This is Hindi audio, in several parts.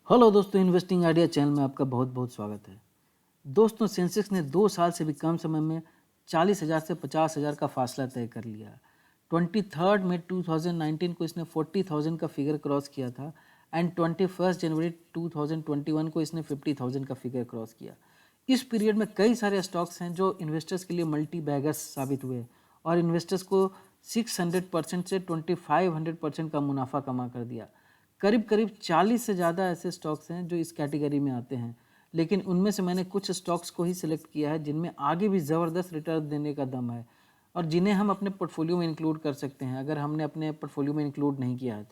हेलो दोस्तों, इन्वेस्टिंग आइडिया चैनल में आपका बहुत बहुत स्वागत है। दोस्तों, सेंसेक्स ने 2 साल से भी कम समय में 40,000 से 50,000 का फासला तय कर लिया। 23 मई 2019 को इसने 40,000 का फिगर क्रॉस किया था एंड 21 जनवरी 2021 को इसने 50,000 का फिगर क्रॉस किया। इस पीरियड में कई सारे स्टॉक्स हैं जो इन्वेस्टर्स के लिए मल्टी बैगर्स साबित हुए और इन्वेस्टर्स को 600% से 2500% का मुनाफा कमा कर दिया। करीब करीब 40 से ज़्यादा ऐसे स्टॉक्स हैं जो इस कैटेगरी में आते हैं, लेकिन उनमें से मैंने कुछ स्टॉक्स को ही सिलेक्ट किया है जिनमें आगे भी ज़बरदस्त रिटर्न देने का दम है और जिन्हें हम अपने पोर्टफोलियो में इंक्लूड कर सकते हैं अगर हमने अपने पोर्टफोलियो में इंक्लूड नहीं किया है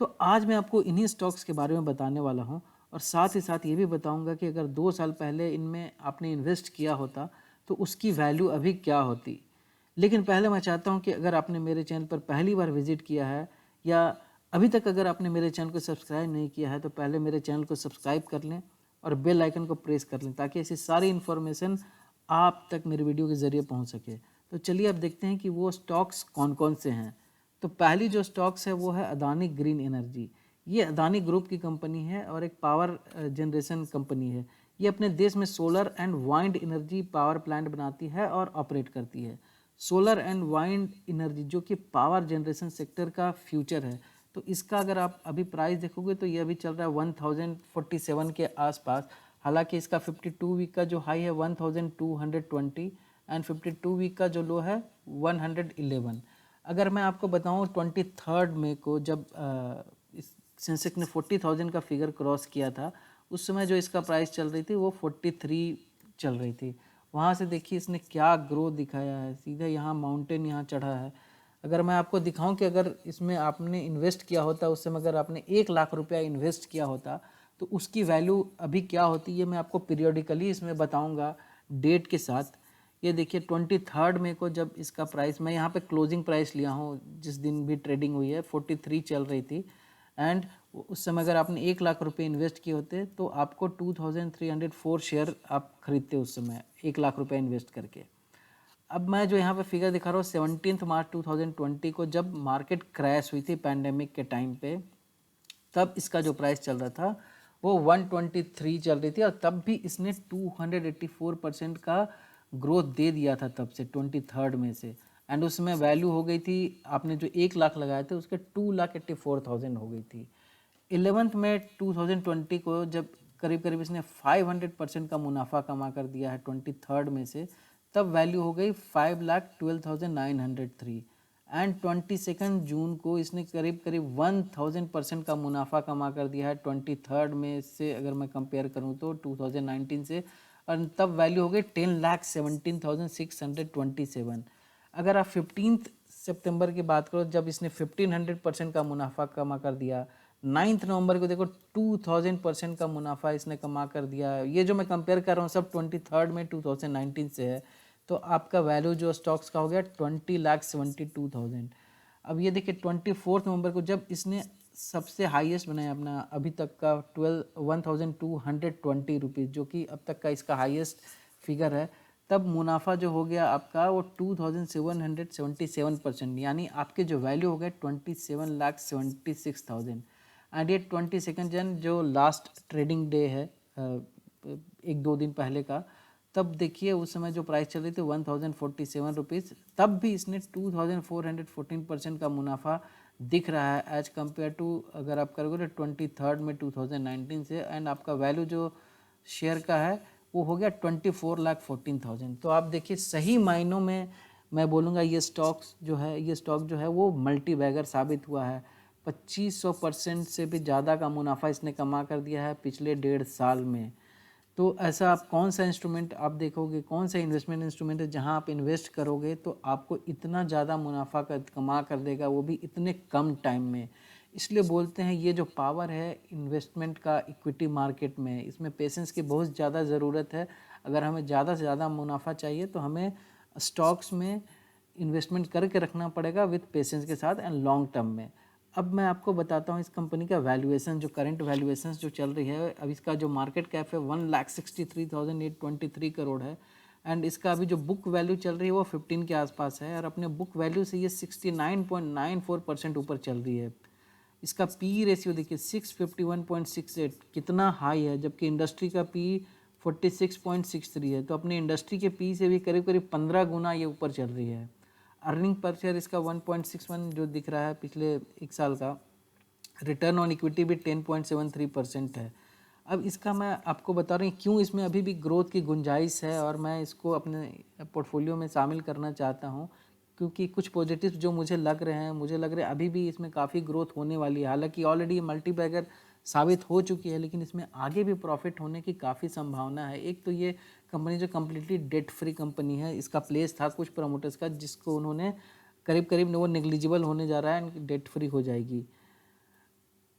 तो आज मैं आपको इन्हीं स्टॉक्स के बारे में बताने वाला हूं और साथ ही साथ ये भी बताऊंगा कि अगर 2 साल पहले इनमें आपने इन्वेस्ट किया होता तो उसकी वैल्यू अभी क्या होती। लेकिन पहले मैं चाहता हूं कि अगर आपने मेरे चैनल पर पहली बार विजिट किया है या अभी तक अगर आपने मेरे चैनल को सब्सक्राइब नहीं किया है तो पहले मेरे चैनल को सब्सक्राइब कर लें और बेल आइकन को प्रेस कर लें ताकि ऐसी सारी इन्फॉर्मेशन आप तक मेरे वीडियो के ज़रिए पहुंच सके। तो चलिए अब देखते हैं कि वो स्टॉक्स कौन कौन से हैं। तो पहली जो स्टॉक्स है वो है अदानी ग्रीन एनर्जी। ये अदानी ग्रुप की कंपनी है और एक पावर जनरेशन कंपनी है। ये अपने देश में solar and wind energy power plant बनाती है और ऑपरेट करती है। सोलर एंड वाइंड एनर्जी जो कि पावर जनरेशन सेक्टर का फ्यूचर है। तो इसका अगर आप अभी प्राइस देखोगे तो ये अभी चल रहा है 1047 के आसपास। हालांकि इसका 52 वीक का जो हाई है 1220 एंड 52 वीक का जो लो है 111। अगर मैं आपको बताऊं 23 मई को जब इस सेंसेक्स ने 40,000 का फिगर क्रॉस किया था उस समय जो इसका प्राइस चल रही थी वो 43 चल रही थी। वहाँ से देखिए इसने क्या ग्रोथ दिखाया है, सीधा यहाँ माउंटेन यहाँ चढ़ा है। अगर मैं आपको दिखाऊं कि अगर इसमें आपने इन्वेस्ट किया होता उस समय अगर आपने 1 लाख रुपया इन्वेस्ट किया होता तो उसकी वैल्यू अभी क्या होती, ये मैं आपको पीरियोडिकली इसमें बताऊंगा डेट के साथ। ये देखिए 23 मई को जब इसका प्राइस, मैं यहाँ पे क्लोजिंग प्राइस लिया हूँ जिस दिन भी ट्रेडिंग हुई है, 43 चल रही थी एंड उस समय अगर आपने 1 लाख रुपये इन्वेस्ट किए होते तो आपको 2304 शेयर आप खरीदते उस समय 1 लाख रुपये इन्वेस्ट करके। अब मैं जो यहाँ पे फिगर दिखा रहा हूँ 17 मार्च 2020 को जब मार्केट क्रैश हुई थी पैंडेमिक के टाइम पे, तब इसका जो प्राइस चल रहा था वो 123 चल रही थी और तब भी इसने 284% का ग्रोथ दे दिया था तब से 23 में से। एंड उसमें वैल्यू हो गई थी, आपने जो 1 लाख लगाए थे उसके 2,84,000 हो गई थी। 11 मई 2020 को जब करीब करीब इसने 500% का मुनाफा कमा कर दिया है 23 में से, तब वैल्यू हो गई 5,12,903 एंड 22 जून को इसने करीब करीब 1,000% का मुनाफा कमा कर दिया है 23 में से। अगर मैं कंपेयर करूं तो 2019 से, और तब वैल्यू हो गई 10,17,627। अगर आप 15 सितंबर की बात करो जब इसने 1,500% का मुनाफा कमा कर दिया, 9 नवंबर को देखो 2,000% का मुनाफा इसने कमा कर दिया। ये जो मैं कंपेयर कर रहा हूँ सब 23 में 2019 से है। तो आपका वैल्यू जो स्टॉक्स का हो गया 20,72,000। अब ये देखिए 24 नवंबर को जब इसने सबसे हाईएस्ट बनाया अपना अभी तक का 1,220 रुपीज़, जो कि अब तक का इसका हाईएस्ट फिगर है, तब मुनाफा जो हो गया आपका वो 2,777%, यानी आपके जो वैल्यू हो गया 27,76,000। एंड ये 22 जन जो लास्ट ट्रेडिंग डे है, 1-2 दिन पहले का, तब देखिए उस समय जो प्राइस चल रही थी 1,047 रुपीज़, तब भी इसने 2,414% का मुनाफा दिख रहा है एज कम्पेयर टू, अगर आप करोगे तो 23 में 2019 से। एंड आपका वैल्यू जो शेयर का है वो हो गया 24,14,000। तो आप देखिए सही मायनों में मैं बोलूँगा ये स्टॉक्स जो है, ये स्टॉक जो है वो मल्टी बैगर साबित हुआ है। 2500% से भी ज़्यादा का मुनाफा इसने कमा कर दिया है पिछले 1.5 साल में। तो ऐसा आप कौन सा इंस्ट्रूमेंट आप देखोगे, कौन सा इन्वेस्टमेंट इंस्ट्रूमेंट है जहां आप इन्वेस्ट करोगे तो आपको इतना ज़्यादा मुनाफा कमा कर देगा, वो भी इतने कम टाइम में। इसलिए बोलते हैं ये जो पावर है इन्वेस्टमेंट का इक्विटी मार्केट में, इसमें पेशेंस की बहुत ज़्यादा ज़रूरत है। अगर हमें ज़्यादा से ज़्यादा मुनाफा चाहिए तो हमें स्टॉक्स में इन्वेस्टमेंट करके रखना पड़ेगा विथ पेशेंस के साथ एंड लॉन्ग टर्म में। अब मैं आपको बताता हूँ इस कंपनी का वैल्यूएशन, जो करंट वैल्यूएशन जो चल रही है। अब इसका जो मार्केट कैप है 1,63,823 करोड़ है एंड इसका अभी जो बुक वैल्यू चल रही है वो 15 के आसपास है और अपने बुक वैल्यू से ये 69.94% ऊपर चल रही है। इसका पी रेशियो देखिए 651.68 कितना हाई है, जबकि इंडस्ट्री का पी 46.63 है। तो अपने इंडस्ट्री के पी से भी करीब करीब 15 गुना ये ऊपर चल रही है। अर्निंग पर शेयर इसका 1.61 जो दिख रहा है पिछले एक साल का। रिटर्न ऑन इक्विटी भी 10.73% है। अब इसका मैं आपको बता रही हूँ क्यों इसमें अभी भी ग्रोथ की गुंजाइश है और मैं इसको अपने पोर्टफोलियो में शामिल करना चाहता हूँ, क्योंकि कुछ पॉजिटिव्स जो मुझे लग रहे हैं, मुझे लग रहा है अभी भी इसमें काफ़ी ग्रोथ होने वाली है। हालांकि ऑलरेडी मल्टी बैगर साबित हो चुकी है, लेकिन इसमें आगे भी प्रॉफिट होने की काफ़ी संभावना है। एक तो ये कंपनी जो कम्प्लीटली डेट फ्री कंपनी है, इसका प्लेस था कुछ प्रमोटर्स का जिसको उन्होंने करीब करीब वो नेग्लिजिबल होने जा रहा है, डेट फ्री हो जाएगी।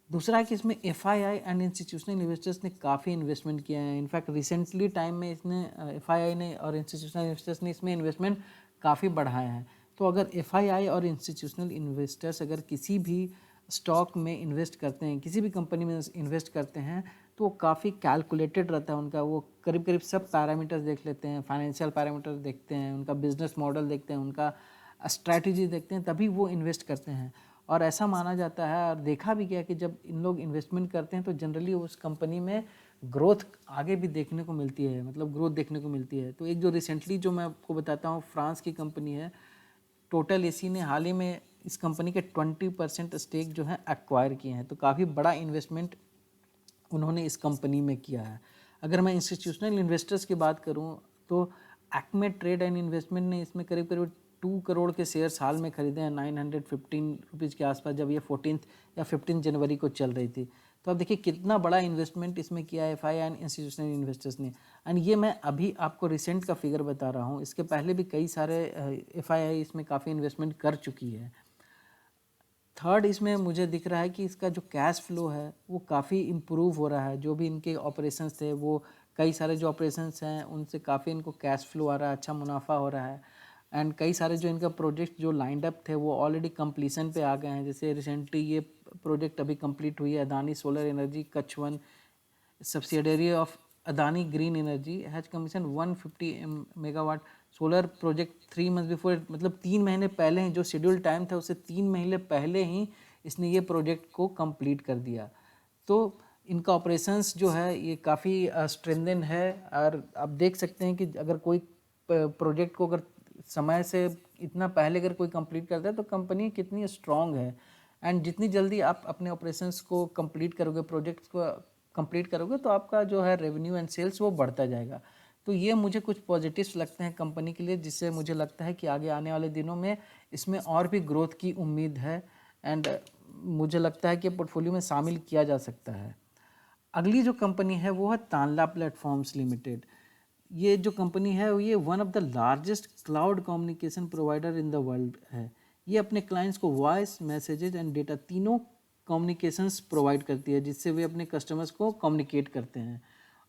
दूसरा है कि इसमें एफआईआई एंड इंस्टीट्यूशनल इन्वेस्टर्स ने काफ़ी इन्वेस्टमेंट किया है। इनफैक्ट रिसेंटली टाइम में इसने एफआईआई ने और इंस्टीट्यूशनल इन्वेस्टर्स ने इसमें इन्वेस्टमेंट काफ़ी बढ़ाया है। तो अगर एफआईआई और इंस्टीट्यूशनल इन्वेस्टर्स अगर किसी भी स्टॉक में इन्वेस्ट करते हैं, किसी भी कंपनी में इन्वेस्ट करते हैं, तो वो काफ़ी कैलकुलेटेड रहता है उनका। वो करीब करीब सब पैरामीटर्स देख लेते हैं, फाइनेंशियल पैरामीटर्स देखते हैं, उनका बिजनेस मॉडल देखते हैं, उनका स्ट्रैटेजी देखते हैं, तभी वो इन्वेस्ट करते हैं। और ऐसा माना जाता है और देखा भी गया कि जब इन लोग इन्वेस्टमेंट करते हैं तो जनरली उस कंपनी में ग्रोथ आगे भी देखने को मिलती है, मतलब ग्रोथ देखने को मिलती है। तो एक जो रिसेंटली जो मैं आपको बताता हूँ, फ्रांस की कंपनी है टोटल एसी ने हाल ही में इस कंपनी के 20% स्टेक जो है एक्वायर किए हैं। तो काफ़ी बड़ा इन्वेस्टमेंट उन्होंने इस कंपनी में किया है। अगर मैं इंस्टीट्यूशनल इन्वेस्टर्स की बात करूं तो एक्मे ट्रेड एंड इन्वेस्टमेंट ने इसमें करीब करीब 2 करोड़ के शेयर साल में खरीदे हैं, 915 रुपीज़ के आसपास, जब ये 14 या 15 जनवरी को चल रही थी। तो अब देखिए कितना बड़ा इन्वेस्टमेंट इसमें किया है F I and institutional investors ने। एंड ये मैं अभी आपको रिसेंट का फिगर बता रहा हूँ, इसके पहले भी कई सारे एफ आई इसमें काफ़ी इन्वेस्टमेंट कर चुकी है। थर्ड इसमें मुझे दिख रहा है कि इसका जो कैश फ्लो है वो काफ़ी इम्प्रूव हो रहा है। जो भी इनके ऑपरेशंस थे, वो कई सारे जो ऑपरेशंस हैं उनसे काफ़ी इनको कैश फ्लो आ रहा है, अच्छा मुनाफा हो रहा है। एंड कई सारे जो इनका प्रोजेक्ट जो लाइंड अप थे वो ऑलरेडी कंप्लीसन पे आ गए हैं। जैसे रिसेंटली ये प्रोजेक्ट अभी कंप्लीट हुई है, Adani solar energy Kutch one subsidiary of Adani green energy has commission 150 megawatt solar project 3 month before, मतलब 3 महीने पहले ही, जो शेड्यूल टाइम था उससे 3 महीने पहले ही इसने ये प्रोजेक्ट को कंप्लीट कर दिया। तो इनका ऑपरेशंस जो है ये काफ़ी स्ट्रेंथन है। और आप देख सकते हैं कि अगर कोई प्रोजेक्ट को अगर समय से इतना पहले अगर कोई कंप्लीट करता है तो कंपनी कितनी स्ट्रांग है। एंड जितनी जल्दी आप अपने ऑपरेशंस को कंप्लीट करोगे, प्रोजेक्ट्स को कंप्लीट करोगे, तो आपका जो है रेवेन्यू एंड सेल्स वो बढ़ता जाएगा। तो ये मुझे कुछ पॉजिटिव्स लगते हैं कंपनी के लिए, जिससे मुझे लगता है कि आगे आने वाले दिनों में इसमें और भी ग्रोथ की उम्मीद है। एंड मुझे लगता है कि पोर्टफोलियो में शामिल किया जा सकता है। अगली जो कंपनी है वो है तानला प्लेटफॉर्म्स लिमिटेड। ये जो कंपनी है ये one of the largest cloud communication provider in the world है। ये अपने क्लाइंट्स को वॉइस, मैसेजेस एंड डेटा तीनों कम्युनिकेशंस प्रोवाइड करती है, जिससे वे अपने कस्टमर्स को कम्युनिकेट करते हैं।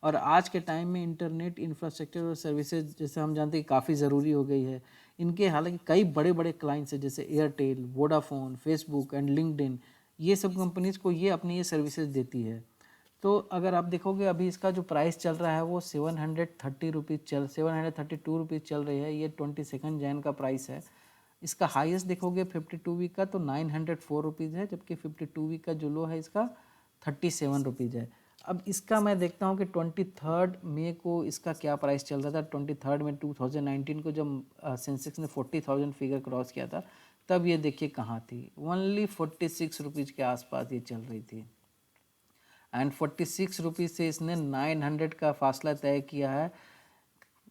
और आज के टाइम में इंटरनेट इंफ्रास्ट्रक्चर और सर्विसेज जैसे हम जानते हैं काफ़ी ज़रूरी हो गई है। इनके हालांकि कई बड़े बड़े क्लाइंट्स हैं जैसे Airtel, Vodafone, Facebook and LinkedIn. ये सब कंपनीज़ को ये अपनी ये सर्विसेज देती है। तो अगर आप देखोगे अभी इसका जो प्राइस चल रहा है वो 732 रुपीज़ चल रही है। ये 22 जैन का प्राइस है। इसका हाईएस्ट देखोगे 52 वीक का तो 904 रुपीज़ है, जबकि 52 वीक का जो लो है इसका 37 रुपीज़ है। अब इसका मैं देखता हूँ कि 23 मई को इसका क्या प्राइस चल रहा था। 23 मई 2019 को जब सेंसेक्स ने 40,000 फिगर क्रॉस किया था, तब ये देखिए कहाँ थी, ओनली 46 रुपीज़ के आसपास ये चल रही थी। एंड 46 रुपीज़ से इसने 900 का फासला तय किया है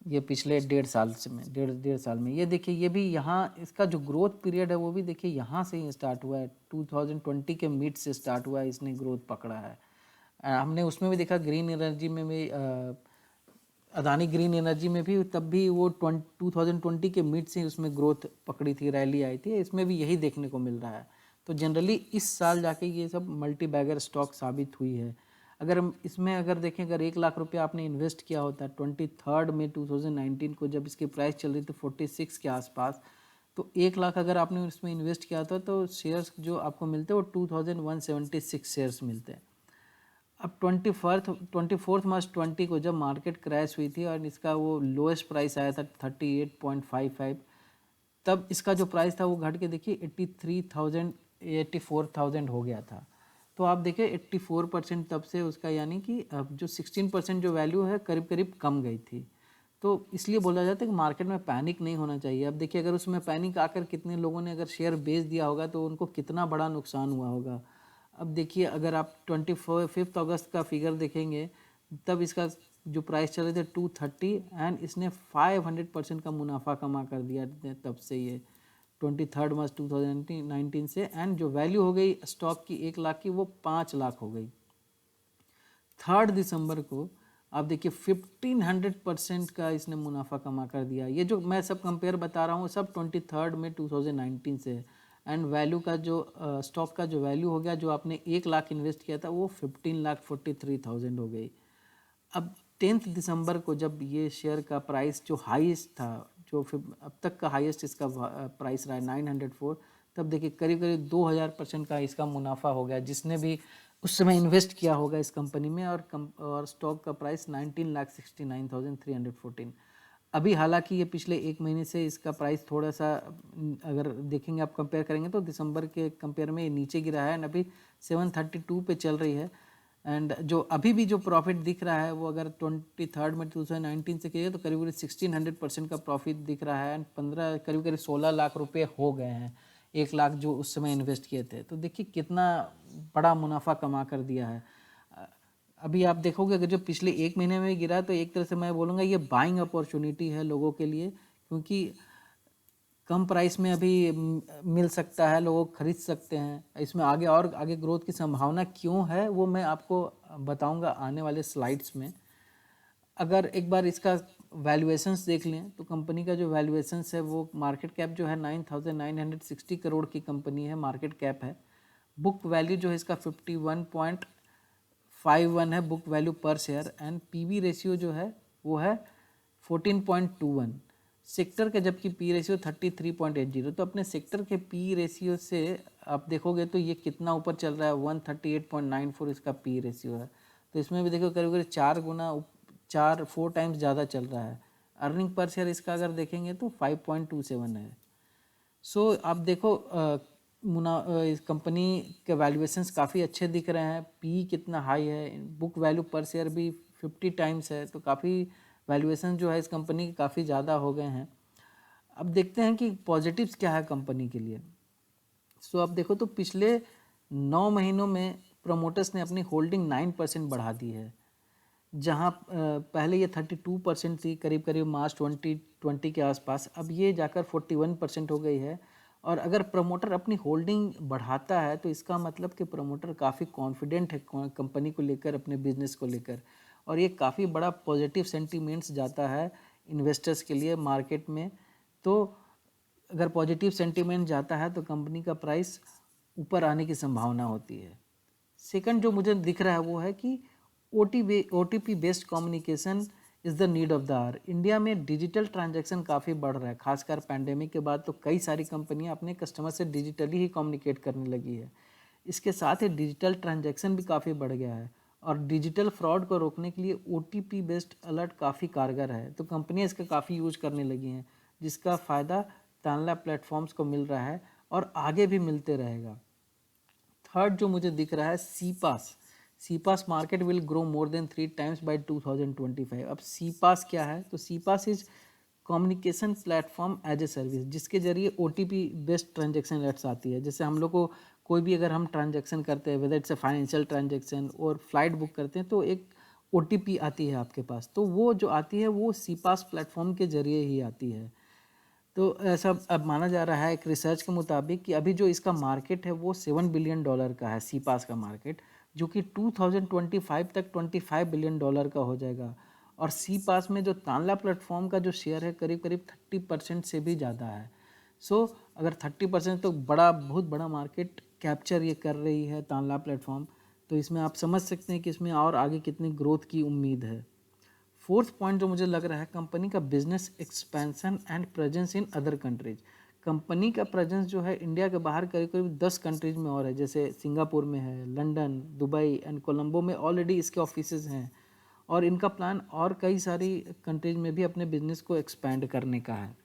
ये पिछले 1.5 साल में। ये देखिए ये भी यहाँ इसका जो ग्रोथ पीरियड है वो भी देखिए यहाँ से ही स्टार्ट हुआ है, 2020 के मिड से स्टार्ट हुआ है, इसने ग्रोथ पकड़ा है। हमने उसमें भी देखा ग्रीन एनर्जी में भी अदानी ग्रीन एनर्जी में भी तब भी वो 2020 के मिड से उसमें ग्रोथ पकड़ी थी, रैली आई थी। इसमें भी यही देखने को मिल रहा है। तो जनरली इस साल जाके ये सब मल्टी बैगर स्टॉक साबित हुई है। अगर हम इसमें अगर देखें, अगर 1 लाख रुपया आपने इन्वेस्ट किया होता 23 मई 2019 को, जब इसकी प्राइस चल रही थी 46 के आसपास, तो 1 लाख अगर आपने इसमें इन्वेस्ट किया था तो शेयर्स जो आपको मिलते हैं वो 2176 शेयर्स मिलते हैं। अब 24 मार्च 20 को जब मार्केट क्रैश हुई थी और इसका वो लोएस्ट प्राइस आया था 38.55, तब इसका जो प्राइस था वो घट के देखिए 84,000 हो गया था। तो आप देखिए 84% तब से उसका, यानी कि अब जो 16% जो वैल्यू है करीब करीब कम गई थी। तो इसलिए बोला जाता है कि मार्केट में पैनिक नहीं होना चाहिए। अब देखिए अगर उसमें पैनिक आकर कितने लोगों ने अगर शेयर बेच दिया होगा तो उनको कितना बड़ा नुकसान हुआ होगा। अब देखिए अगर आप 25 अगस्त का फिगर देखेंगे तब इसका जो प्राइस चले थे 230 एंड इसने 500% का मुनाफा कमा कर दिया तब से ये 23 मार्च 2019 से। एंड जो वैल्यू हो गई स्टॉक की 1 लाख की, वो 5 लाख हो गई। 3 दिसंबर को आप देखिए 1500% का इसने मुनाफा कमा कर दिया। ये जो मैं सब कंपेयर बता रहा हूँ सब 23 मई 2019 से है। एंड वैल्यू का जो स्टॉक का जो वैल्यू हो गया, जो आपने 1 लाख इन्वेस्ट किया था वो 15,43,000 हो गई। अब 10 दिसंबर को जब ये शेयर का प्राइस जो हाईएस्ट था, जो फिर अब तक का हाईएस्ट इसका प्राइस रहा है 904, तब देखिए करीब करीब 2000% का इसका मुनाफा हो गया। जिसने भी उस समय इन्वेस्ट किया होगा इस कंपनी में, और स्टॉक का प्राइस 19,69,314। अभी हालांकि ये पिछले 1 महीने से इसका प्राइस थोड़ा सा अगर देखेंगे आप कंपेयर करेंगे तो दिसंबर के कंपेयर में ये नीचे गिरा है एंड अभी 732 पे चल रही है। एंड जो अभी भी जो प्रॉफिट दिख रहा है वो अगर 23 मई 2019 से कीजिए तो करीब करीब 1600% का प्रॉफिट दिख रहा है एंड 15 करीब करीब 16 लाख रुपए हो गए हैं 1 लाख जो उस समय इन्वेस्ट किए थे। तो देखिए कितना बड़ा मुनाफा कमा कर दिया है। अभी आप देखोगे अगर जो पिछले 1 महीने में गिरा तो एक तरह से मैं बोलूँगा ये बाइंग अपॉर्चुनिटी है लोगों के लिए, क्योंकि कम प्राइस में अभी मिल सकता है, लोग खरीद सकते हैं। इसमें आगे और आगे ग्रोथ की संभावना क्यों है वो मैं आपको बताऊंगा आने वाले स्लाइड्स में। अगर एक बार इसका वैल्यूएशंस देख लें तो कंपनी का जो वैल्यूएशंस है वो मार्केट कैप जो है 9,960 करोड़ की कंपनी है, मार्केट कैप है। बुक वैल्यू जो है इसका 51.51 है बुक वैल्यू पर शेयर एंड पीवी रेशियो जो है वो है 14.21। सेक्टर के जबकि पी रेशियो 33.80। तो अपने सेक्टर के पी रेशियो से आप देखोगे तो ये कितना ऊपर चल रहा है, 138.94 इसका पी रेशियो है। तो इसमें भी देखो करीब करीब 4 टाइम्स ज़्यादा चल रहा है। अर्निंग पर शेयर इसका अगर देखेंगे तो 5.27 है। सो आप देखो इस कंपनी के वैल्यूएशंस काफ़ी अच्छे दिख रहे हैं, पी कितना हाई है, बुक वैल्यू पर शेयर भी 50 टाइम्स है। तो काफ़ी वैल्यूएशन जो है इस कंपनी के काफ़ी ज़्यादा हो गए हैं। अब देखते हैं कि पॉजिटिव्स क्या है कंपनी के लिए। सो अब देखो तो पिछले 9 महीनों में प्रमोटर्स ने अपनी होल्डिंग 9% बढ़ा दी है। जहां पहले ये 32% थी करीब करीब मार्च 2020 के आसपास, अब ये जाकर 41% हो गई है। और अगर प्रमोटर अपनी होल्डिंग बढ़ाता है तो इसका मतलब कि प्रमोटर काफ़ी कॉन्फिडेंट है कंपनी को लेकर, अपने बिजनेस को लेकर, और ये काफ़ी बड़ा पॉजिटिव सेंटीमेंट्स जाता है इन्वेस्टर्स के लिए मार्केट में। तो अगर पॉजिटिव सेंटीमेंट जाता है तो कंपनी का प्राइस ऊपर आने की संभावना होती है। सेकंड जो मुझे दिख रहा है वो है कि OTP based communication is the need of the hour. India में डिजिटल ट्रांजैक्शन काफ़ी बढ़ रहा है, खासकर पैंडेमिक के बाद तो कई सारी कंपनियां अपने कस्टमर से डिजिटली ही कम्युनिकेट करने लगी है। इसके साथ ही डिजिटल ट्रांजैक्शन भी काफ़ी बढ़ गया है और डिजिटल फ्रॉड को रोकने के लिए OTP बेस्ड अलर्ट काफ़ी कारगर है। तो कंपनियां इसका काफ़ी यूज करने लगी हैं, जिसका फ़ायदा तानला प्लेटफॉर्म्स को मिल रहा है और आगे भी मिलते रहेगा। थर्ड जो मुझे दिख रहा है CPaaS market will grow more than 3 times by 2025। अब सीपास क्या है, तो CPaaS is communication platform as a service, जिसके जरिए OTP बेस्ड ट्रांजेक्शन अलर्ट्स आती है। जैसे हम लोग को कोई भी अगर हम ट्रांजेक्शन करते हैं, whether it's a financial transaction और फ्लाइट बुक करते हैं, तो एक OTP आती है आपके पास, तो वो जो आती है वो सीपास प्लेटफॉर्म के जरिए ही आती है। तो ऐसा अब माना जा रहा है एक रिसर्च के मुताबिक कि अभी जो इसका मार्केट है वो $7 बिलियन का है, सीपास का मार्केट, जो कि 2025 तक $25 बिलियन का हो जाएगा। और सीपास में जो तानला प्लेटफॉर्म का जो शेयर है करीब करीब 30% से भी ज़्यादा है। सो अगर 30% तो बहुत बड़ा मार्केट कैप्चर ये कर रही है तानला प्लेटफॉर्म, तो इसमें आप समझ सकते हैं कि इसमें और आगे कितनी ग्रोथ की उम्मीद है। फोर्थ पॉइंट जो मुझे लग रहा है, कंपनी का business expansion and presence in other countries. Company का प्रेजेंस जो है इंडिया के बाहर करीब करीब 10 कंट्रीज में और है, जैसे सिंगापुर में है, लंदन, दुबई एंड कोलंबो में ऑलरेडी इसके ऑफिसेज हैं, और इनका प्लान और कई सारी कंट्रीज में भी अपने बिजनेस को एक्सपैंड करने का है।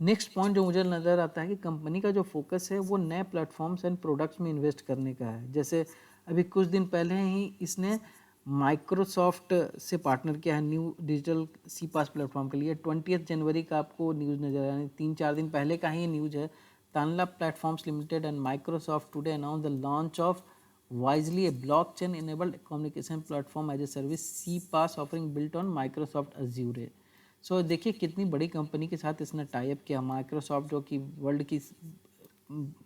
नेक्स्ट पॉइंट जो मुझे नज़र आता है कि कंपनी का जो फोकस है वो नए प्लेटफॉर्म्स एंड प्रोडक्ट्स में इन्वेस्ट करने का है। जैसे अभी कुछ दिन पहले ही इसने माइक्रोसॉफ्ट से पार्टनर किया है न्यू डिजिटल सी पास प्लेटफॉर्म के लिए। 20 जनवरी का आपको न्यूज़ नज़र आया, 3-4 दिन पहले का ही न्यूज़ है। Tanla platforms limited and Microsoft today announce the launch of Wisely, a blockchain-enabled communication platform as a service, CPaaS offering built on Microsoft Azure। सो देखिए कितनी बड़ी कंपनी के साथ इसने टाई अप किया। माइक्रोसॉफ्ट जो कि वर्ल्ड की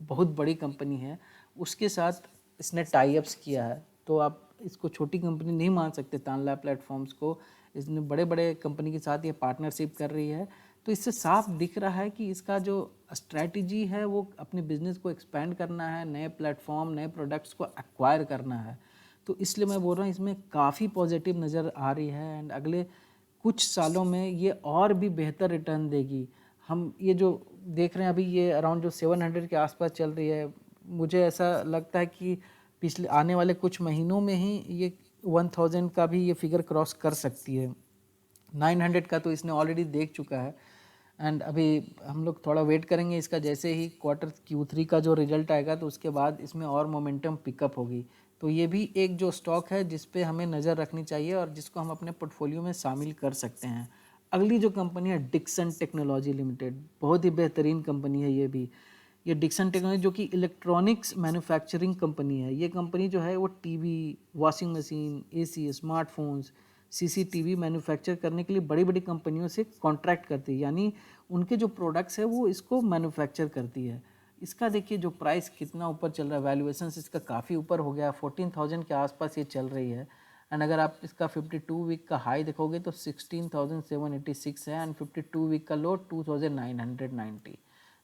बहुत बड़ी कंपनी है, उसके साथ इसने टाई अप्स किया है। तो आप इसको छोटी कंपनी नहीं मान सकते तानला प्लेटफॉर्म्स को। इसने बड़े बड़े कंपनी के साथ ये पार्टनरशिप कर रही है। तो इससे साफ दिख रहा है कि इसका जो स्ट्रैटेजी है वो अपने बिजनेस को एक्सपेंड करना है, नए प्लेटफॉर्म नए प्रोडक्ट्स को एक्वायर करना है। तो इसलिए मैं बोल रहा हूँ इसमें काफ़ी पॉजिटिव नज़र आ रही है एंड अगले कुछ सालों में ये और भी बेहतर रिटर्न देगी। हम ये जो देख रहे हैं अभी ये अराउंड जो 700 के आसपास चल रही है, मुझे ऐसा लगता है कि पिछले आने वाले कुछ महीनों में ही ये 1000 का भी ये फिगर क्रॉस कर सकती है। 900 का तो इसने ऑलरेडी देख चुका है एंड अभी हम लोग थोड़ा वेट करेंगे इसका। जैसे ही क्वार्टर Q3 का जो रिजल्ट आएगा तो उसके बाद इसमें और मोमेंटम पिकअप होगी। तो ये भी एक जो स्टॉक है जिस पे हमें नज़र रखनी चाहिए और जिसको हम अपने पोर्टफोलियो में शामिल कर सकते हैं। अगली जो कंपनी है डिक्सन टेक्नोलॉजी लिमिटेड, बहुत ही बेहतरीन कंपनी है ये भी। ये डिक्सन टेक्नोलॉजी जो कि इलेक्ट्रॉनिक्स मैन्युफैक्चरिंग कंपनी है। ये कंपनी जो है वो TV, washing machine, AC, smartphones, CCTV manufacture करने के लिए बड़ी बड़ी कंपनियों से कॉन्ट्रैक्ट करती है, यानी उनके जो प्रोडक्ट्स है वो इसको मैन्युफैक्चर करती है। इसका देखिए जो प्राइस कितना ऊपर चल रहा है, वैल्यूएशन इसका काफ़ी ऊपर हो गया, 14,000 के आसपास ये चल रही है। एंड अगर आप इसका 52 वीक का हाई देखोगे तो 16,786 है एंड 52 वीक का लो 2,990।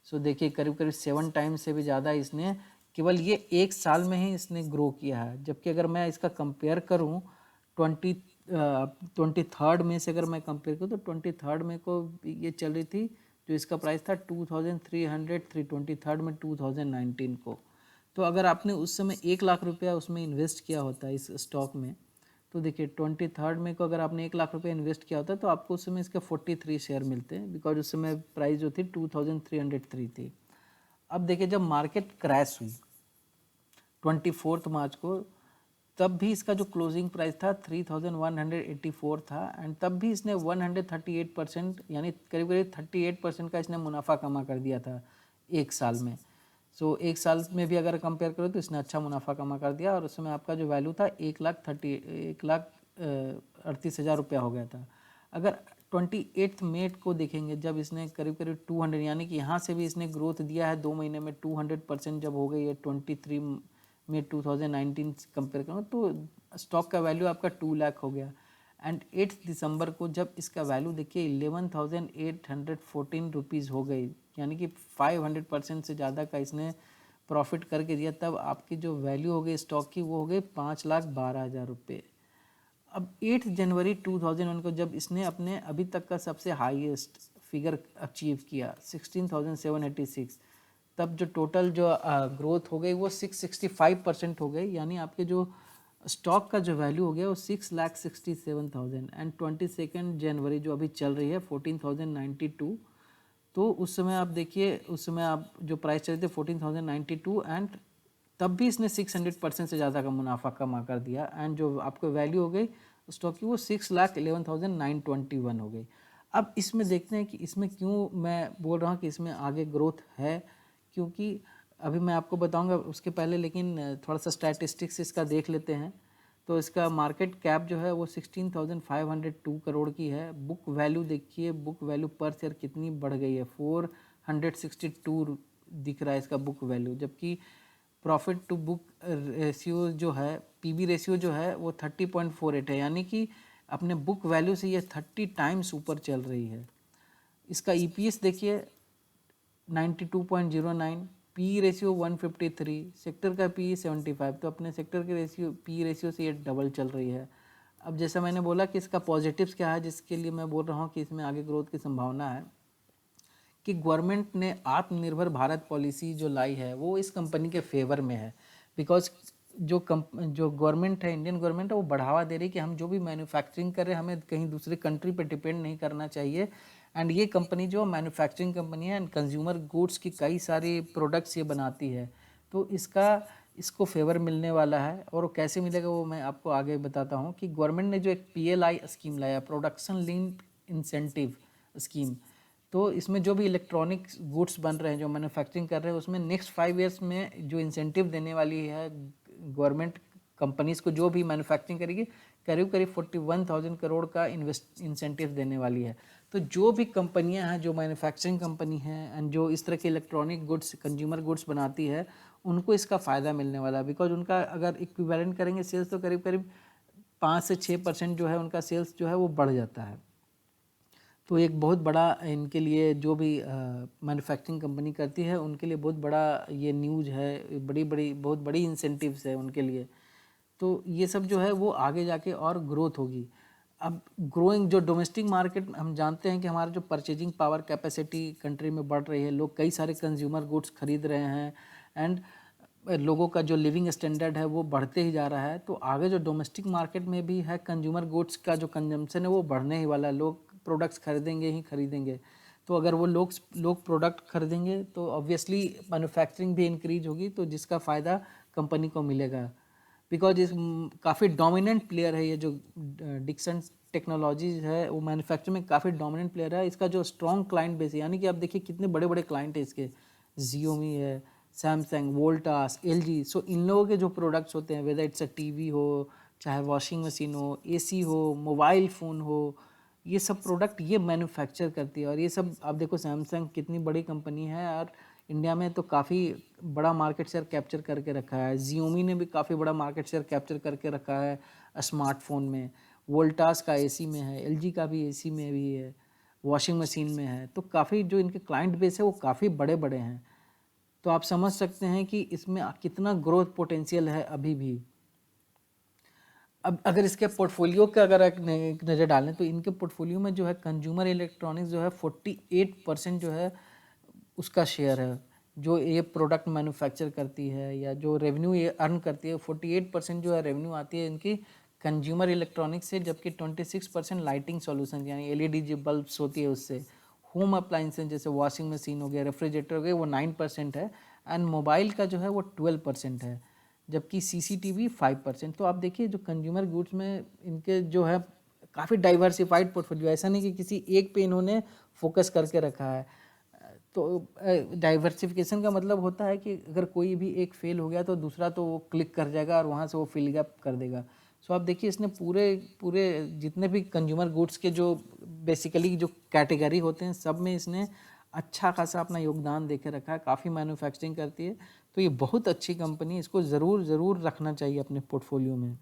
सो देखिए करीब करीब 7 टाइम्स से भी ज़्यादा इसने केवल ये एक साल में ही इसने ग्रो किया है। जबकि अगर मैं इसका कंपेयर करूँ 23rd में से अगर मैं कंपेयर करूँ तो 23rd में को ये चल रही थी, जो इसका प्राइस था 2300, 23rd में 2019 को। तो अगर आपने उस समय 1 लाख रुपया उसमें इन्वेस्ट किया होता है इस स्टॉक में, तो देखिए 23rd में को अगर आपने 1 लाख रुपया इन्वेस्ट किया होता तो आपको उस समय इसके 43 शेयर मिलते हैं, बिकॉज उस समय प्राइस जो थी 2303 थी। अब देखिए जब मार्केट क्रैश हुई 24 मार्च को, तब भी इसका जो क्लोजिंग प्राइस था 3184 था एंड तब भी इसने 138% यानी करीब करीब 38% का इसने मुनाफा कमा कर दिया था एक साल में। सो एक साल में भी अगर कंपेयर करो तो इसने अच्छा मुनाफा कमा कर दिया और उस समय आपका जो वैल्यू था 1,38,000 रुपया हो गया था। अगर 28 मई को देखेंगे जब इसने करीब करीब 200 यानी कि यहाँ से भी इसने ग्रोथ दिया है 2 महीने में 200% जब हो गई है 23 में 2019 कंपेयर करूँ तो स्टॉक का वैल्यू आपका 2 लाख हो गया। एंड 8 दिसंबर को जब इसका वैल्यू देखिए 11,814 रुपीज़ हो गई, यानी कि 500% से ज़्यादा का इसने प्रॉफिट करके दिया, तब आपकी जो वैल्यू हो गई स्टॉक की वो हो गई 5,12,000 रुपये। अब 8 जनवरी 2001 को जब इसने अपने अभी तक का सबसे हाईएस्ट फिगर अचीव किया 16,786, तब जो टोटल जो ग्रोथ हो गई वो 665% हो गई, यानी आपके जो स्टॉक का जो वैल्यू हो गया वो 6,67,000। एंड 22 जनवरी जो अभी चल रही है 14,092, तो उस समय आप देखिए उस समय आप जो प्राइस चल रही थी 14,092 एंड तब भी इसने 600% से ज़्यादा का मुनाफा कमा कर दिया एंड जो आपको वैल्यू हो गई स्टॉक की वो 6,11,921 हो गई। अब इसमें देखते हैं कि इसमें क्यों मैं बोल रहा हूँ कि इसमें आगे ग्रोथ है, क्योंकि अभी मैं आपको बताऊंगा उसके पहले, लेकिन थोड़ा सा स्टैटिस्टिक्स इसका देख लेते हैं। तो इसका मार्केट कैप जो है वो 16,502 करोड़ की है। बुक वैल्यू देखिए, बुक वैल्यू पर शेयर कितनी बढ़ गई है, 462 दिख रहा है इसका बुक वैल्यू, जबकि प्रॉफिट टू बुक रेशियो जो है, पीबी रेशियो जो है वो 30.48 है, यानी कि अपने बुक वैल्यू से ये 30 टाइम्स ऊपर चल रही है। इसका ईपीएस देखिए 92.09, पी रेशियो 153, सेक्टर का पी 75, तो अपने सेक्टर के रेशियो पी रेशियो से ये डबल चल रही है। अब जैसा मैंने बोला कि इसका पॉजिटिव्स क्या है, जिसके लिए मैं बोल रहा हूँ कि इसमें आगे ग्रोथ की संभावना है, कि गवर्नमेंट ने आत्मनिर्भर भारत पॉलिसी जो लाई है वो इस कंपनी के फेवर में है। बिकॉज जो गवर्नमेंट है, इंडियन गवर्नमेंट है, वो बढ़ावा दे रही है कि हम जो भी मैन्युफैक्चरिंग कर रहे हैं हमें कहीं दूसरे कंट्री पे डिपेंड नहीं करना चाहिए एंड ये कंपनी जो मैन्युफैक्चरिंग कंपनी है एंड कंज्यूमर गुड्स की कई सारी प्रोडक्ट्स ये बनाती है। तो इसको फेवर मिलने वाला है, और वो कैसे मिलेगा वो मैं आपको आगे बताता हूँ। कि गवर्नमेंट ने जो एक PLI स्कीम लाया, प्रोडक्शन लिंक्ड इंसेंटिव स्कीम, तो इसमें जो भी इलेक्ट्रॉनिक गुड्स बन रहे हैं, जो मैन्युफैक्चरिंग कर रहे हैं, उसमें नेक्स्ट 5 ईयर्स में जो इंसेंटिव देने वाली है गवर्नमेंट कंपनीज़ को, जो भी मैन्युफैक्चरिंग करेगी, करीब करीब 41,000 करोड़ का इंसेंटिव देने वाली है। तो जो भी कंपनियां हैं, जो मैन्युफैक्चरिंग कंपनी हैं एंड जो इस तरह के इलेक्ट्रॉनिक गुड्स, कंज्यूमर गुड्स बनाती है, उनको इसका फ़ायदा मिलने वाला है। बिकॉज उनका अगर इक्विवेलेंट करेंगे सेल्स, तो करीब करीब 5 से 6% जो है उनका सेल्स जो है वो बढ़ जाता है। तो एक बहुत बड़ा इनके लिए, जो भी मैन्युफैक्चरिंग कंपनी करती है उनके लिए बहुत बड़ा ये न्यूज़ है, बहुत बड़ी इंसेंटिव्स है उनके लिए। तो ये सब जो है वो आगे जाके और ग्रोथ होगी। अब ग्रोइंग जो डोमेस्टिक मार्केट, हम जानते हैं कि हमारा जो परचेजिंग पावर कैपेसिटी कंट्री में बढ़ रही है, लोग कई सारे कंज्यूमर गुड्स खरीद रहे हैं एंड लोगों का जो लिविंग स्टैंडर्ड है वो बढ़ते ही जा रहा है। तो आगे जो डोमेस्टिक मार्केट में भी है, कंज्यूमर गुड्स का जो कंजम्पशन है वो बढ़ने ही वाला है। लोग प्रोडक्ट्स खरीदेंगे ही खरीदेंगे। तो अगर वो लोग प्रोडक्ट खरीदेंगे तो ऑब्वियसली मैन्युफैक्चरिंग भी इंक्रीज होगी, तो जिसका फ़ायदा कंपनी को मिलेगा। बिकॉज इस काफ़ी डोमिनेंट प्लेयर है ये जो डिक्सन टेक्नोलॉजीज है, वो मैन्युफैक्चरिंग में काफ़ी डोमिनेंट प्लेयर है। इसका जो स्ट्रॉन्ग क्लाइंट बेस है, यानी कि आप देखिए कितने बड़े बड़े क्लाइंट है इसके, Xiaomi है, सैमसंग, वोल्टास, LG। सो इन लोगों के जो प्रोडक्ट्स होते हैं, वेदर इट्स अ TV हो, चाहे वॉशिंग मशीन हो, AC हो, मोबाइल फ़ोन हो, ये सब प्रोडक्ट ये मैन्युफैक्चर करती है। और ये सब आप देखो, सैमसंग कितनी बड़ी कंपनी है और इंडिया में तो काफ़ी बड़ा मार्केट शेयर कैप्चर करके रखा है। Xiaomi ने भी काफ़ी बड़ा मार्केट शेयर कैप्चर करके रखा है स्मार्टफोन में। वोल्टास का AC में है, LG का भी AC में भी है, वॉशिंग मशीन में है। तो काफ़ी जो इनके क्लाइंट बेस है वो काफ़ी बड़े बड़े हैं। तो आप समझ सकते हैं कि इसमें कितना ग्रोथ पोटेंशियल है अभी भी। अब अगर इसके पोर्टफोलियो का अगर एक नज़र डालें, तो इनके पोर्टफोलियो में जो है कंज्यूमर इलेक्ट्रॉनिक्स जो है 48% जो है उसका शेयर है। जो ये प्रोडक्ट मैन्युफैक्चर करती है या जो रेवेन्यू ये अर्न करती है, 48% जो है रेवेन्यू आती है इनकी कंज्यूमर इलेक्ट्रॉनिक्स से। जबकि 26% लाइटिंग सॉल्यूशन यानी LED जो बल्ब्स होती है उससे। होम अप्लाइंसेज जैसे वॉशिंग मशीन हो गया, रेफ्रिजरेटर हो गया, वो 9% है। एंड मोबाइल का जो है वो 12% है। जबकि CCTV 5%। तो आप देखिए जो कंज्यूमर गुड्स में इनके जो है काफ़ी डाइवर्सिफाइड पोर्टफोलियो, ऐसा नहीं कि किसी एक पे इन्होंने फोकस करके रखा है। तो डाइवर्सिफिकेशन का मतलब होता है कि अगर कोई भी एक फेल हो गया तो दूसरा तो वो क्लिक कर जाएगा और वहाँ से वो फिल गैप कर देगा। सो आप देखिए इसने पूरे पूरे जितने भी कंज्यूमर गुड्स के जो बेसिकली जो कैटेगरी होते हैं, सब में इसने अच्छा खासा अपना योगदान दे के रखा है। काफ़ी मैन्युफैक्चरिंग करती है, तो ये बहुत अच्छी कंपनी, इसको ज़रूर रखना चाहिए अपने पोर्टफोलियो में।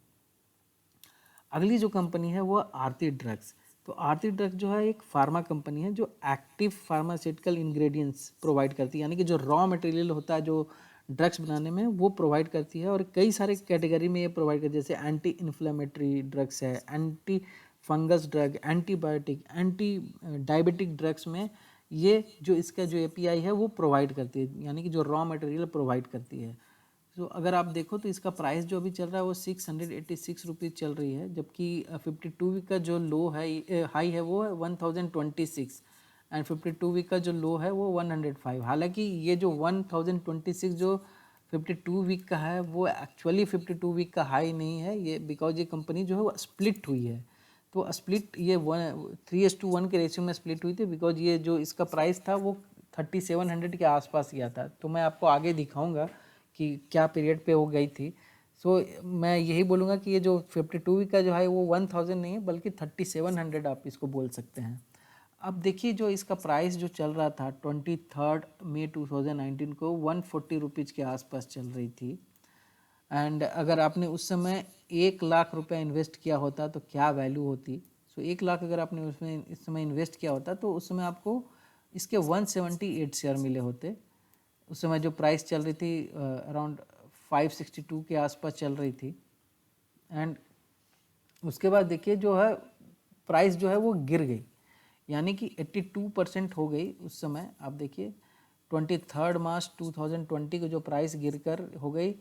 अगली जो कंपनी है वो आरती ड्रग्स। तो आरती ड्रग्स जो है एक फार्मा कंपनी है जो एक्टिव फार्मास्यूटिकल इंग्रेडिएंट्स प्रोवाइड करती है, यानी कि जो रॉ मटेरियल होता है जो ड्रग्स बनाने में, वो प्रोवाइड करती है। और कई सारे कैटेगरी में ये प्रोवाइड करती है, जैसे एंटी इन्फ्लेमेटरी ड्रग्स है, anti fungus drug, antibiotic, anti diabetic drugs में ये जो इसका जो API है वो प्रोवाइड करती है, यानी कि जो रॉ मटेरियल प्रोवाइड करती है। तो अगर आप देखो तो इसका प्राइस जो अभी चल रहा है वो 686 रुपीज़ चल रही है। जबकि 52 वीक का जो लो है, हाई है, वो है 1026। एंड 52 वीक का जो लो है वो 105। हालांकि ये जो 1026 जो 52 वीक का है वो एक्चुअली 52 वीक का हाई नहीं है ये, बिकॉज ये कंपनी जो है वो स्प्लिट हुई है। तो स्प्लिट ये 3:1 के रेशियो में स्प्लिट हुई थी, बिकॉज ये जो इसका प्राइस था वो 3700 के आसपास गया था। तो मैं आपको आगे दिखाऊंगा कि क्या पीरियड पे वो गई थी। सो मैं यही बोलूँगा कि ये जो 52 वीक का जो है वो 1000 नहीं है, बल्कि 3700 आप इसको बोल सकते हैं। अब देखिए जो इसका प्राइस जो चल रहा था 23 मई 2019 को 140 रुपीज़ के आसपास चल रही थी। एंड अगर आपने उस समय 1 लाख रुपये इन्वेस्ट किया होता तो क्या वैल्यू होती। सो 1 लाख अगर आपने उसमें इस समय इन्वेस्ट किया होता तो उस समय आपको इसके 178 शेयर मिले होते। उस समय जो प्राइस चल रही थी अराउंड 562 के आसपास चल रही थी। एंड उसके बाद देखिए जो है प्राइस जो है वो गिर गई, यानी कि 82% हो गई उस समय। आप देखिए 23 मार्च 2020 को जो प्राइस गिरकर हो गई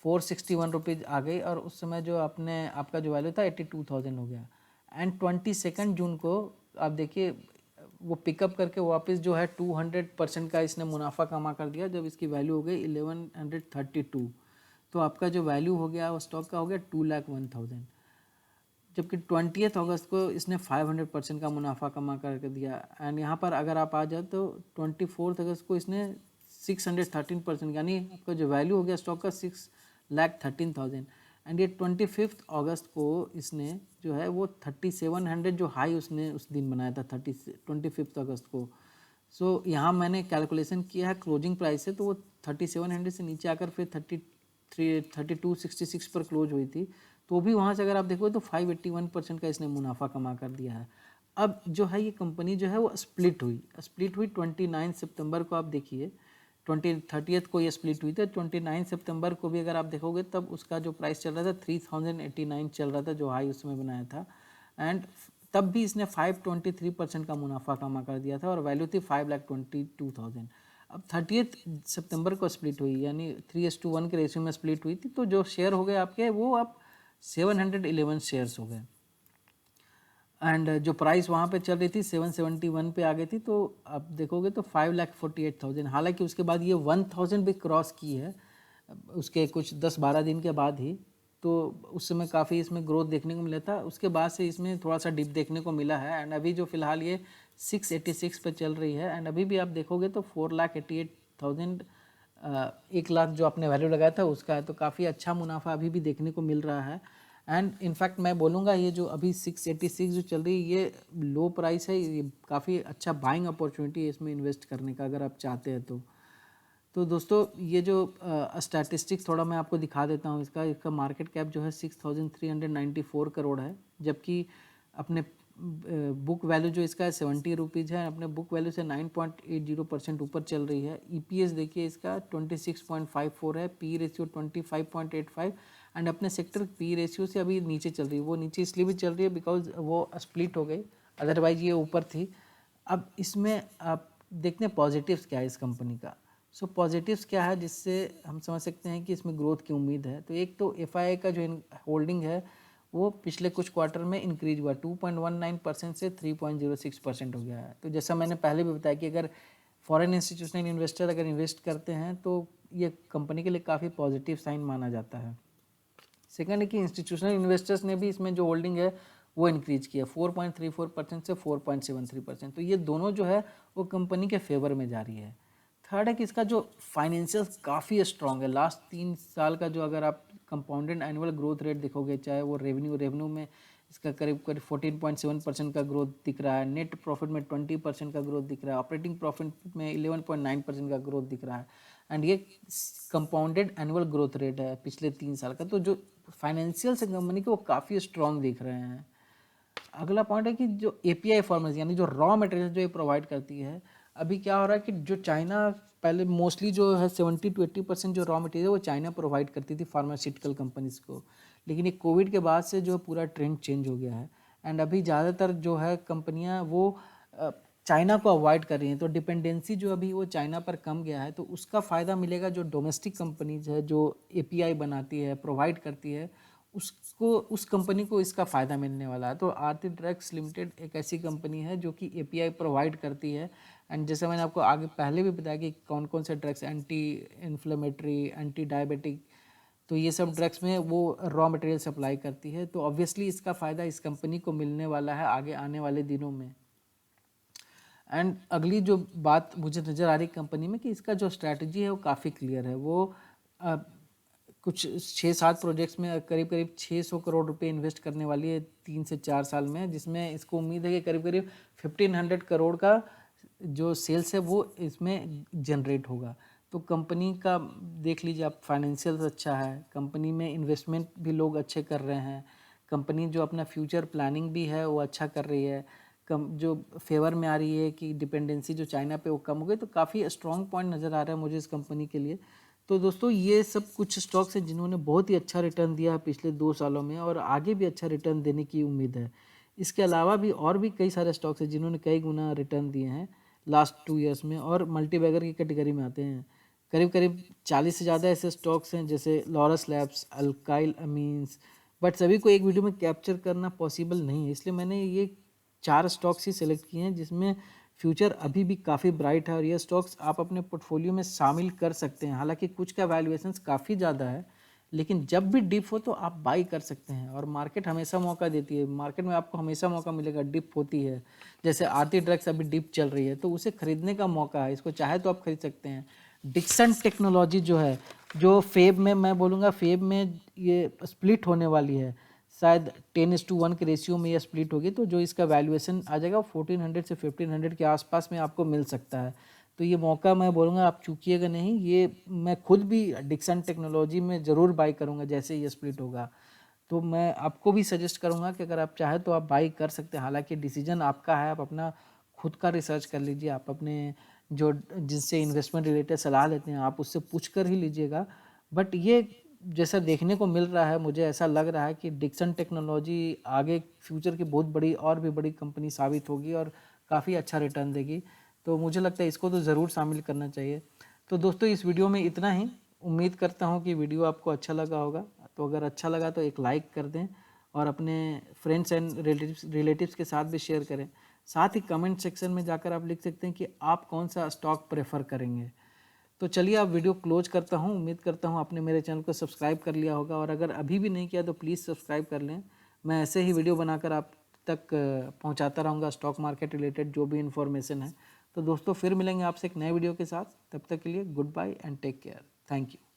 461 रुपीज़ आ गई, और उस समय जो आपका जो वैल्यू था 82,000 हो गया। एंड 22 जून को आप देखिए वो पिकअप करके वापस जो है 200% का इसने मुनाफा कमा कर दिया जब इसकी वैल्यू हो गई 1132। तो आपका जो वैल्यू हो गया वो स्टॉक का हो गया 2,01,000। जबकि 20 अगस्त को इसने 500% का मुनाफा कमा करके दिया। एंड यहाँ पर अगर आप आ जाए तो 24 अगस्त को इसने 613%, यानी आपका जो वैल्यू हो गया स्टॉक का 6,13,000। एंड ये 25 अगस्त को इसने जो है वो 3700 जो हाई उसने उस दिन बनाया था 25 अगस्त को। सो यहाँ मैंने कैलकुलेशन किया है क्लोजिंग प्राइस से, तो वो 3700 से नीचे आकर फिर 3266 पर क्लोज हुई थी। तो भी वहाँ से अगर आप देखो तो 581% का इसने मुनाफा कमा कर दिया है। अब जो है ये कंपनी जो है वो स्प्लिट हुई 29 सितंबर को। आप देखिए 30th को ये स्प्लिट हुई थी। 29 सितंबर को भी अगर आप देखोगे तब उसका जो प्राइस चल रहा था 3089 चल रहा था, जो हाई उसमें बनाया था। एंड तब भी इसने 523% का मुनाफा कमा कर दिया था और वैल्यू थी 5,22,000। अब 30th सितंबर को स्प्लिट हुई, यानी 3:1 के रेशियो में स्प्लिट हुई थी। तो जो शेयर हो गए आपके वो आप 711 शेयर्स हो गए। एंड जो प्राइस वहाँ पे चल रही थी 771 पे आ गई थी। तो आप देखोगे तो 5,48,000। हालांकि उसके बाद ये 1,000 भी क्रॉस की है उसके कुछ 10-12 दिन के बाद ही। तो उस समय काफ़ी इसमें ग्रोथ देखने को मिला था। उसके बाद से इसमें थोड़ा सा डिप देखने को मिला है। एंड अभी जो फ़िलहाल ये 686 पे चल रही है। एंड अभी भी आप देखोगे तो 4,88,000 1 लाख जो आपने वैल्यू लगाया था उसका है। तो काफ़ी अच्छा मुनाफा अभी भी देखने को मिल रहा है। एंड इनफैक्ट मैं बोलूँगा ये जो अभी 686 जो चल रही है ये लो प्राइस है, ये काफ़ी अच्छा बाइंग अपॉर्चुनिटी है इसमें इन्वेस्ट करने का अगर आप चाहते हैं तो दोस्तों ये जो स्टैटिस्टिक्स थोड़ा मैं आपको दिखा देता हूँ। इसका मार्केट कैप जो है 6,394 करोड़ है, जबकि अपने बुक वैल्यू जो इसका है 70 रुपीज़ है। अपने बुक वैल्यू से 9.80% ऊपर चल रही है। ईपीएस देखिए इसका 26.54 है, पी रेशियो 25.85। एंड अपने सेक्टर पी रेशियो से अभी नीचे चल रही है। वो नीचे इसलिए भी चल रही है बिकॉज वो स्प्लिट हो गई, अदरवाइज ये ऊपर थी। अब इसमें आप देखते हैं पॉजिटिव्स क्या है इस कंपनी का। सो पॉजिटिव्स क्या है जिससे हम समझ सकते हैं कि इसमें ग्रोथ की उम्मीद है। तो एक तो एफआईआई का जो होल्डिंग है वो पिछले कुछ क्वार्टर में इंक्रीज हुआ 2.19% से 3.06% हो गया है। तो जैसा मैंने पहले भी बताया कि अगर फॉरेन इंस्टीट्यूशनल इन्वेस्टर अगर इन्वेस्ट करते हैं तो ये कंपनी के लिए काफ़ी पॉजिटिव साइन माना जाता है। सेकंड है कि इंस्टीट्यूशनल इन्वेस्टर्स ने भी इसमें जो होल्डिंग है वो इंक्रीज किया 4.34% से 4.73%। तो ये दोनों जो है वो कंपनी के फेवर में जा रही है। थर्ड है कि इसका जो फाइनेंशियल्स काफ़ी स्ट्रॉन्ग है। लास्ट 3 साल का जो अगर आप कंपाउंडेड एनुअल ग्रोथ रेट देखोगे, चाहे वो रेवेन्यू में इसका करीब 14.7% का ग्रोथ दिख रहा है, नेट प्रॉफिट में 20% का ग्रोथ दिख रहा है, ऑपरेटिंग प्रॉफिट में 11.9% का ग्रोथ दिख रहा है। एंड ये कंपाउंडेड एनुअल ग्रोथ रेट है पिछले 3 साल का। तो जो फाइनेंशियल से कंपनी के वो काफ़ी स्ट्रॉन्ग दिख रहे हैं। अगला पॉइंट है कि जो एपीआई फार्मर्स यानी जो रॉ मटेरियल जो ये प्रोवाइड करती है, अभी क्या हो रहा है कि जो चाइना पहले मोस्टली जो है 70-80% जो रॉ मटेरियल वो चाइना प्रोवाइड करती थी फार्मास्यूटिकल कंपनीज को। लेकिन ये कोविड के बाद से जो पूरा ट्रेंड चेंज हो गया है। एंड अभी ज़्यादातर जो है कंपनियां वो चाइना को अवॉइड कर रही हैं। तो डिपेंडेंसी जो अभी वो चाइना पर कम गया है, तो उसका फ़ायदा मिलेगा जो डोमेस्टिक कंपनीज है जो एपीआई बनाती है प्रोवाइड करती है उसको, उस कंपनी को इसका फ़ायदा मिलने वाला है। तो आरती ड्रग्स लिमिटेड एक ऐसी कंपनी है जो कि एपीआई प्रोवाइड करती है। एंड जैसे मैंने आपको आगे पहले भी बताया कि कौन कौन से drugs anti inflammatory, anti diabetic, तो ये सब ड्रग्स में वो रॉ मटेरियल सप्लाई करती है। तो ऑब्वियसली इसका फ़ायदा इस कंपनी को मिलने वाला है आगे आने वाले दिनों में। एंड अगली जो बात मुझे नज़र आ रही कंपनी में कि इसका जो स्ट्रैटेजी है वो काफ़ी क्लियर है। वो कुछ 6-7 प्रोजेक्ट्स में करीब करीब 600 करोड़ रुपए इन्वेस्ट करने वाली है 3 से 4 साल में, जिसमें इसको उम्मीद है कि करीब करीब 1500 करोड़ का जो सेल्स है वो इसमें जनरेट होगा। तो कंपनी का देख लीजिए आप, फाइनेंशियल अच्छा है, कंपनी में इन्वेस्टमेंट भी लोग अच्छे कर रहे हैं, कंपनी जो अपना फ्यूचर प्लानिंग भी है वो अच्छा कर रही है, कम जो फेवर में आ रही है कि डिपेंडेंसी जो चाइना पे वो कम हो गई। तो काफ़ी स्ट्रॉन्ग पॉइंट नज़र आ रहा है मुझे इस कंपनी के लिए। तो दोस्तों ये सब कुछ स्टॉक्स हैं जिन्होंने बहुत ही अच्छा रिटर्न दिया है पिछले 2 सालों में और आगे भी अच्छा रिटर्न देने की उम्मीद है। इसके अलावा भी और भी कई सारे स्टॉक्स हैं जिन्होंने कई गुना रिटर्न दिए हैं लास्ट 2 ईयर्स में और मल्टीबैगर की कैटेगरी में आते हैं। करीब करीब 40 से ज़्यादा ऐसे स्टॉक्स हैं जैसे Laurus labs, alkyl amines, but सभी को एक वीडियो में कैप्चर करना पॉसिबल नहीं है, इसलिए मैंने ये 4 स्टॉक्स ही सिलेक्ट किए हैं जिसमें फ्यूचर अभी भी काफ़ी ब्राइट है और ये स्टॉक्स आप अपने पोर्टफोलियो में शामिल कर सकते हैं। हालांकि कुछ का वैल्यूएशंस काफ़ी ज़्यादा है, लेकिन जब भी डिप हो तो आप बाई कर सकते हैं और मार्केट हमेशा मौका देती है। मार्केट में आपको हमेशा मौका मिलेगा, डिप होती है। जैसे आरती ड्रग्स अभी डिप चल रही है तो उसे खरीदने का मौका है, इसको चाहे तो आप खरीद सकते हैं। डिक्सन टेक्नोलॉजी जो है, जो फेब में, मैं बोलूँगा फेब में ये स्प्लिट होने वाली है, शायद 10:1 के रेशियो में ये स्प्लिट होगी, तो जो इसका वैल्यूएशन आ जाएगा 1400 से 1500 के आसपास में आपको मिल सकता है। तो ये मौका मैं बोलूँगा आप चूकिएगा नहीं। ये मैं खुद भी डिक्सन टेक्नोलॉजी में ज़रूर बाई करूँगा जैसे ये स्प्लिट होगा। तो मैं आपको भी सजेस्ट करूँगा कि अगर आप चाहें तो आप बाई कर सकते हैं। हालांकि डिसीजन आपका है, आप अपना खुद का रिसर्च कर लीजिए, आप अपने जो जिससे इन्वेस्टमेंट रिलेटेड सलाह लेते हैं आप उससे पूछ कर ही लीजिएगा। बट ये जैसा देखने को मिल रहा है, मुझे ऐसा लग रहा है कि डिक्सन टेक्नोलॉजी आगे फ्यूचर की बहुत बड़ी और भी बड़ी कंपनी साबित होगी और काफ़ी अच्छा रिटर्न देगी। तो मुझे लगता है इसको तो ज़रूर शामिल करना चाहिए। तो दोस्तों इस वीडियो में इतना ही। उम्मीद करता हूँ कि वीडियो आपको अच्छा लगा होगा। तो अगर अच्छा लगा तो एक लाइक कर दें और अपने फ्रेंड्स एंड रिलेटिव्स के साथ भी शेयर करें। साथ ही कमेंट सेक्शन में जाकर आप लिख सकते हैं कि आप कौन सा स्टॉक प्रेफर करेंगे। तो चलिए आप वीडियो क्लोज करता हूँ। उम्मीद करता हूँ आपने मेरे चैनल को सब्सक्राइब कर लिया होगा और अगर अभी भी नहीं किया तो प्लीज़ सब्सक्राइब कर लें। मैं ऐसे ही वीडियो बनाकर आप तक पहुँचाता रहूँगा स्टॉक मार्केट रिलेटेड जो भी इन्फॉर्मेशन है। तो दोस्तों फिर मिलेंगे आपसे एक नए वीडियो के साथ। तब तक के लिए goodbye and take care. Thank you.